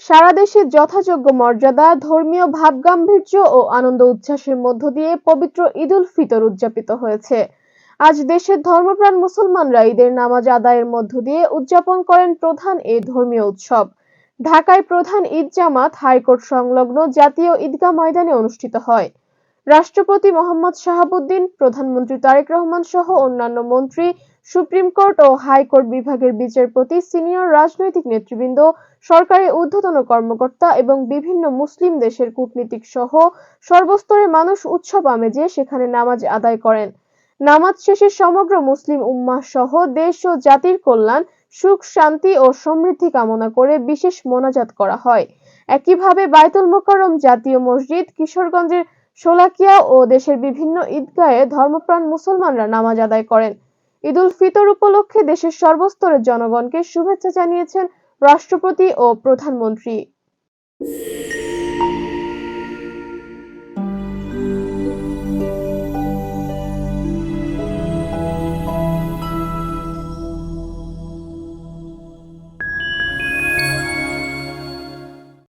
সারা দেশে যথাযোগ্য মর্যাদা, ধর্মীয় ভাবগাম্ভীর্য ও আনন্দ উচ্ছ্বাসের মধ্য দিয়ে পবিত্র ঈদুল ফিতর উদযাপিত হয়েছে। আজ দেশের ধর্মপ্রাণ মুসলমানরা ঈদের নামাজ আদায়ের মধ্য দিয়ে উদযাপন করেন প্রধান এই ধর্মীয় উৎসব। ঢাকায় প্রধান ঈদ জামাত হাইকোর্ট সংলগ্ন জাতীয় ঈদগাহ ময়দানে অনুষ্ঠিত হয়। রাষ্ট্রপতি মোহাম্মদ শাহাবুদ্দিন, প্রধানমন্ত্রী তারেক রহমান সহ অন্যান্য মন্ত্রী, সুপ্রিম কোর্ট ও হাইকোর্ট বিভাগের বিচারপতি, সিনিয়র রাজনৈতিক নেতৃবৃন্দ, সরকারি ঊর্ধ্বতন কর্মকর্তা এবং বিভিন্ন মুসলিম দেশের কূটনীতিক সহ সর্বস্তরের মানুষ উৎসব আমেজে সেখানে নামাজ আদায় করেন। নামাজ শেষে সমগ্র মুসলিম উম্মাহ সহ দেশ ও জাতির কল্যাণ, সুখ, শান্তি ও সমৃদ্ধি কামনা করে বিশেষ মোনাজাত করা হয়। একইভাবে বায়তুল মোকাররম জাতীয় মসজিদ, কিশোরগঞ্জের শোলাকিয়া ও দেশের বিভিন্ন ঈদগাহে ধর্মপ্রাণ মুসলমানরা নামাজ আদায় করেন। ঈদুল ফিতর উপলক্ষে দেশের সর্বস্তরের জনগণকে শুভেচ্ছা জানিয়েছেন রাষ্ট্রপতি ও প্রধানমন্ত্রী।